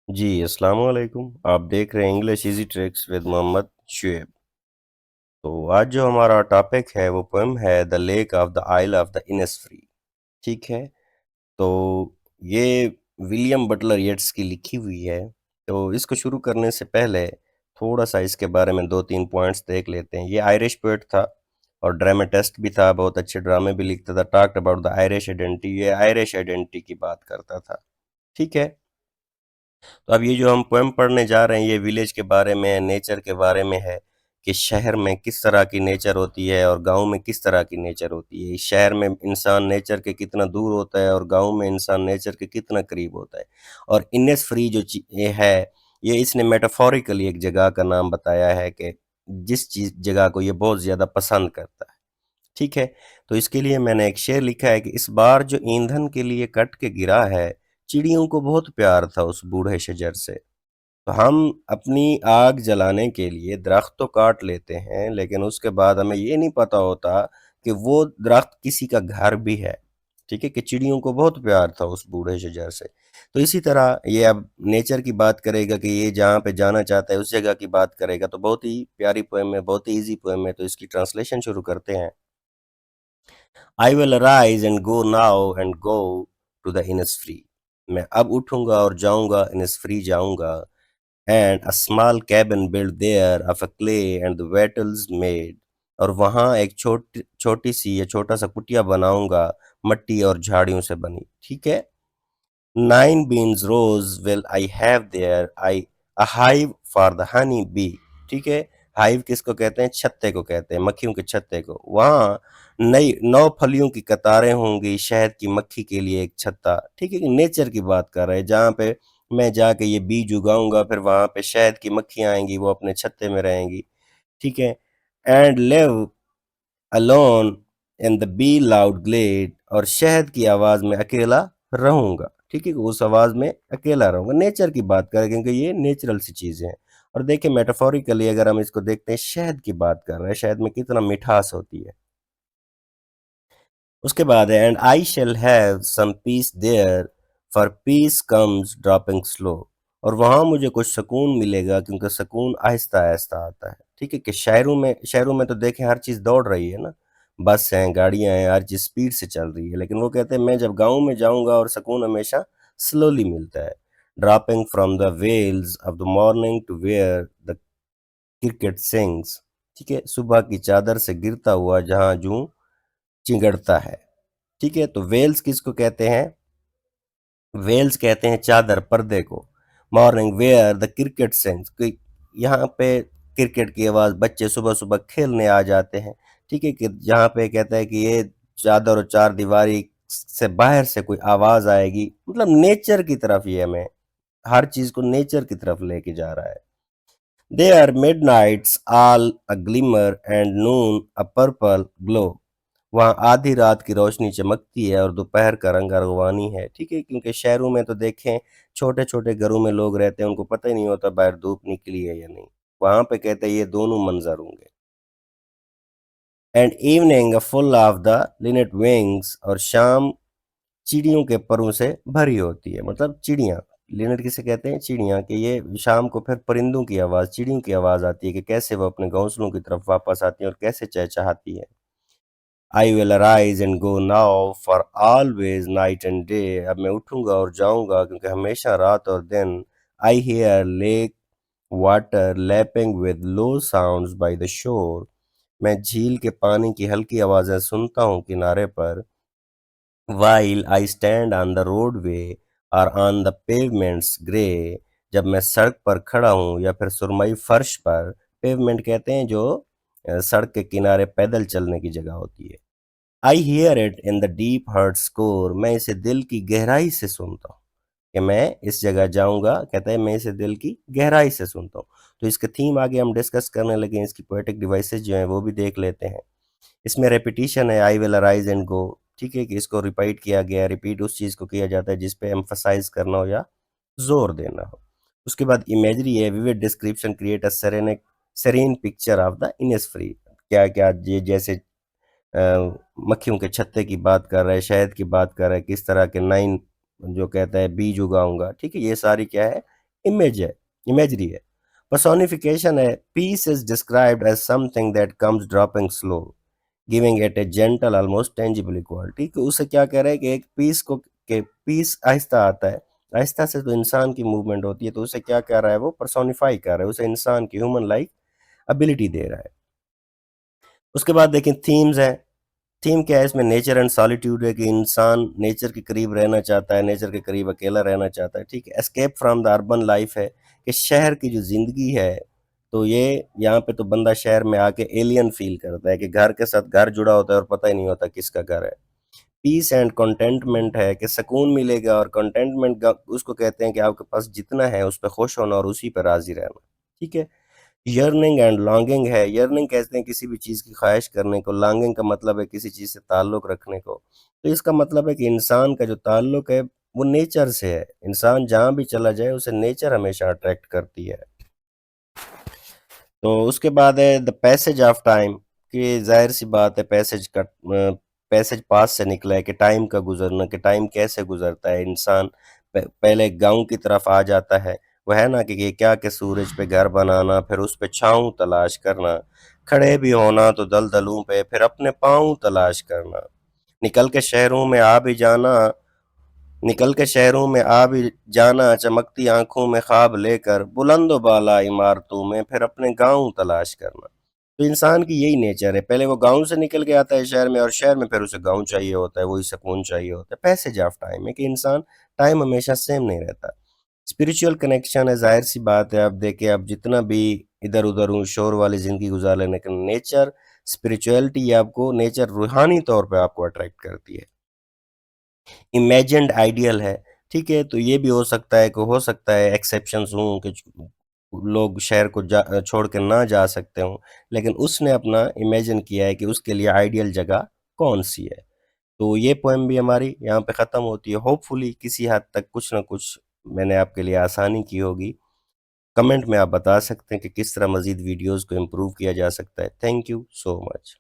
جی السلام علیکم، آپ دیکھ رہے ہیں English easy tricks with Muhammad Shoaib. تو آج جو ہمارا ٹاپک ہے وہ پوئم ہے the lake of the isle of the Innisfree, ٹھیک ہے۔ تو یہ ولیم بٹلر یٹس کی لکھی ہوئی ہے۔ تو اس کو شروع کرنے سے پہلے تھوڑا سا اس کے بارے میں 2-3 پوائنٹس دیکھ لیتے ہیں۔ یہ آئرش پوئٹ تھا اور ڈرامیٹسٹ بھی تھا، بہت اچھے ڈرامے بھی لکھتا تھا۔ Talked about the Irish identity, یہ آئرش آئیڈینٹی کی بات کرتا تھا، ٹھیک ہے۔ تو اب یہ جو ہم پوئم پڑھنے جا رہے ہیں یہ ولیج کے بارے میں ہے، نیچر کے بارے میں ہے کہ شہر میں کس طرح کی نیچر ہوتی ہے اور گاؤں میں کس طرح کی نیچر ہوتی ہے۔ شہر میں انسان نیچر کے کتنا دور ہوتا ہے اور گاؤں میں انسان نیچر کے کتنا قریب ہوتا ہے۔ اور انس فری جو یہ ہے، یہ اس نے میٹافوریکلی ایک جگہ کا نام بتایا ہے کہ جس چیز جگہ کو یہ بہت زیادہ پسند کرتا ہے، ٹھیک ہے۔ تو اس کے لیے میں نے ایک شعر لکھا ہے کہ اس بار جو ایندھن کے لیے کٹ کے گرا ہے، چڑیوں کو بہت پیار تھا اس بوڑھے شجر سے۔ تو ہم اپنی آگ جلانے کے لیے درخت تو کاٹ لیتے ہیں، لیکن اس کے بعد ہمیں یہ نہیں پتا ہوتا کہ وہ درخت کسی کا گھر بھی ہے، ٹھیک ہے، کہ چڑیوں کو بہت پیار تھا اس بوڑھے شجر سے۔ تو اسی طرح یہ اب نیچر کی بات کرے گا کہ یہ جہاں پہ جانا چاہتا ہے اس جگہ کی بات کرے گا۔ تو بہت ہی پیاری پوئم ہے، بہت ہی ایزی پوئم ہے، تو اس کی ٹرانسلیشن شروع کرتے ہیں۔ I will arise and go now and go to the Innisfree. میں اب اٹھوں گا اور جاؤں گا Innisfree جاؤں گا. And a small cabin built there of a clay and the wattles made. اور وہاں ایک چھوٹی سی یا چھوٹا سا کٹیا بناؤں گا مٹی اور جھاڑیوں سے بنی، ٹھیک ہے۔ 9 beans rows will I have there, a hive for the honey bee. ٹھیک ہے، ہائیو کس کو کہتے ہیں؟ چھتے کو کہتے ہیں، مکھیوں کے چھتے کو۔ وہاں 9 پھلیوں کی قطاریں ہوں گی شہد کی مکھی کے لیے ایک چھتا، ٹھیک ہے۔ نیچر کی بات کر رہے ہیں جہاں پہ میں جا کے یہ بیج اگاؤں گا، پھر وہاں پہ شہد کی مکھیاں آئیں گی، وہ اپنے چھتے میں رہیں گی، ٹھیک ہے۔ And leave alone in the bee loud glade. اور شہد کی آواز میں اکیلا رہوں گا، ٹھیک ہے، اس آواز میں اکیلا رہوں گا۔ نیچر کی بات کریں کیونکہ یہ نیچرل سی چیزیں ہیں۔ اور دیکھیں میٹافوریکلی اگر ہم اس کو دیکھتے ہیں، شہد کی بات کر رہے ہیں، شہد میں کتنا مٹھاس ہوتی ہے۔ اس کے بعد ہے and I shall have some peace there for peace comes dropping slow. اور وہاں مجھے کچھ سکون ملے گا کیونکہ سکون آہستہ آہستہ آتا ہے، ٹھیک ہے۔ کہ شہروں میں تو دیکھیں ہر چیز دوڑ رہی ہے نا، بس ہیں، گاڑیاں ہیں، ہر چیز سپیڈ سے چل رہی ہے، لیکن وہ کہتے ہیں میں جب گاؤں میں جاؤں گا اور سکون ہمیشہ سلولی ملتا ہے۔ Dropping from the veils of the morning to where the cricket sings, ٹھیک ہے، صبح کی چادر سے گرتا ہوا جہاں جوں چنگڑتا ہے، ٹھیک ہے۔ تو ویلز کس کو کہتے ہیں؟ ویلز کہتے ہیں چادر، پردے کو۔ Morning where the cricket things, یہاں پہ کرکٹ کی آواز، بچے صبح صبح کھیلنے آ جاتے ہیں، ٹھیک ہے۔ کہ جہاں پہ کہتا ہے کہ یہ چادر اور چار دیواری سے باہر سے کوئی آواز آئے گی، مطلب نیچر کی طرف یہ ہمیں ہر چیز کو نیچر کی طرف لے کے جا رہا ہے۔ They are midnights all a glimmer and noon a purple glow. وہاں آدھی رات کی روشنی چمکتی ہے اور دوپہر کا رنگ ارغوانی ہے، ٹھیک ہے۔ کیونکہ شہروں میں تو دیکھیں چھوٹے چھوٹے گھروں میں لوگ رہتے ہیں، ان کو پتہ ہی نہیں ہوتا باہر دھوپ نکلی ہے یا نہیں، وہاں پہ کہتے ہیں یہ دونوں منظر ہوں گے۔ And evening full of the lent wings, اور شام چڑیوں کے پروں سے بھری ہوتی ہے، مطلب چڑیاں، لینٹ کسے کہتے ہیں؟ چڑیاں، کہ یہ شام کو پھر پرندوں کی آواز، چڑیوں کی آواز آتی ہے کہ کیسے وہ اپنے گھونسلوں کی طرف واپس آتی ہیں اور کیسے چہچہاتی ہیں۔ I will arise and go now for always night and day. اب میں اٹھوں گا اور جاؤں گا کیونکہ ہمیشہ رات اور دن۔ I hear lake water lapping with low sounds by the shore. میں جھیل کے پانی کی ہلکی آوازیں سنتا ہوں کنارے پر۔ While I stand on the roadway or on the pavements grey. جب میں سڑک پر کھڑا ہوں یا پھر سرمئی فرش پر، پیومنٹ کہتے ہیں جو سڑک کے کنارے پیدل چلنے کی جگہ ہوتی ہے۔ I hear it in the deep heart score. میں اسے دل کی گہرائی سے سنتا ہوں کہ میں اس جگہ جاؤں گا، کہتا ہے میں اسے دل کی گہرائی سے سنتا ہوں۔ تو اس کا تھیم آگے ہم ڈسکس کرنے لگے، اس کی پوئٹک ڈیوائسز جو ہیں وہ بھی دیکھ لیتے ہیں۔ اس میں ریپیٹیشن ہے، I will arise and go، ٹھیک ہے، کہ اس کو ریپیٹ کیا گیا ہے۔ ریپیٹ اس چیز کو کیا جاتا ہے جس پہ ایمفسائز کرنا ہو یا زور دینا ہو۔ اس کے بعد امیجری ہے، vivid description create a serene picture of the Innisfree. کیا کیا یہ جیسے مکھیوں کے چھتے کی بات کر رہا ہے، شہد کی بات کر رہا ہے، کس طرح کے 9 جو کہتا ہے بیج اگاؤں گا، ٹھیک ہے، یہ ساری کیا ہے؟ امیج ہے، امیجری ہے۔ پرسونیفیکیشن ہے، peace is described as something that comes dropping slow giving it a gentle almost tangible quality, کہ اسے کیا کہہ رہا ہے کہ ایک پیس کو، کہ پیس آہستہ آتا ہے، آہستہ سے تو انسان کی موومنٹ ہوتی ہے، تو اسے کیا کہہ رہا ہے، وہ پرسونیفائی کر رہا ہے، اسے انسان کی ہیومن لائک ابیلٹی دے رہا ہے۔ اس کے بعد دیکھیں تھیمز ہیں، تھیم کیا ہے اس میں، نیچر اینڈ سالیٹیوڈ ہے، کہ انسان نیچر کے قریب رہنا چاہتا ہے، نیچر کے قریب اکیلا رہنا چاہتا ہے، ٹھیک ہے۔ Escape from the urban life ہے، کہ شہر کی جو زندگی ہے، تو یہ یہاں پہ تو بندہ شہر میں آ کے ایلین فیل کرتا ہے، کہ گھر کے ساتھ گھر جڑا ہوتا ہے اور پتہ ہی نہیں ہوتا کس کا گھر ہے۔ پیس اینڈ کنٹینٹمنٹ ہے، کہ سکون ملے گا، اور کنٹینٹمنٹ اس کو کہتے ہیں کہ آپ کے پاس جتنا ہے اس پہ خوش ہونا اور اسی پہ راضی رہنا، ٹھیک ہے۔ یرننگ اینڈ لانگنگ ہے، یرننگ کہتے ہیں کسی بھی چیز کی خواہش کرنے کو، لانگنگ کا مطلب ہے کسی چیز سے تعلق رکھنے کو، تو اس کا مطلب ہے کہ انسان کا جو تعلق ہے وہ نیچر سے ہے، انسان جہاں بھی چلا جائے اسے نیچر ہمیشہ اٹریکٹ کرتی ہے۔ تو اس کے بعد ہے دا پیسج آف ٹائم، کہ ظاہر سی بات ہے پیسج کا، پیسج پاس سے نکلا ہے، کہ ٹائم کا گزرنا، کہ ٹائم کیسے گزرتا ہے، انسان پہلے گاؤں کی طرف آ جاتا ہے، وہ ہے نا کہ یہ کیا کہ سورج پہ گھر بنانا، پھر اس پہ چھاؤں تلاش کرنا، کھڑے بھی ہونا تو دلدلوں پہ، پھر اپنے پاؤں تلاش کرنا، نکل کے شہروں میں آ بھی جانا، نکل کے شہروں میں آ بھی جانا، چمکتی آنکھوں میں خواب لے کر، بلند و بالا عمارتوں میں، پھر اپنے گاؤں تلاش کرنا۔ تو انسان کی یہی نیچر ہے، پہلے وہ گاؤں سے نکل کے آتا ہے شہر میں، اور شہر میں پھر اسے گاؤں چاہیے ہوتا ہے، وہی سکون چاہیے ہوتا ہے۔ پیسج آف ٹائم ہے، کہ انسان، ٹائم ہمیشہ سیم نہیں رہتا۔ اسپریچول کنیکشن ہے، ظاہر سی بات ہے، اب دیکھیں اب جتنا بھی ادھر ادھر ہوں شور والی زندگی گزار لینے کا نیچر، اسپریچویلٹی آپ کو، نیچر روحانی طور پہ آپ کو اٹریکٹ کرتی ہے۔ امیجنڈ آئیڈیل ہے، ٹھیک ہے، تو یہ بھی ہو سکتا ہے، کہ ہو سکتا ہے ایکسیپشنز ہوں، کہ لوگ شہر کو چھوڑ کے نہ جا سکتے ہوں، لیکن اس نے اپنا امیجن کیا ہے کہ اس کے لیے آئیڈیل جگہ کون سی ہے۔ تو یہ پوئم بھی ہماری یہاں پہ ختم ہوتی ہے۔ ہوپ فلی کسی حد تک کچھ نہ کچھ میں نے آپ کے لیے آسانی کی ہوگی۔ کمنٹ میں آپ بتا سکتے ہیں کہ کس طرح مزید ویڈیوز کو امپروو کیا جا سکتا ہے۔ Thank you so much.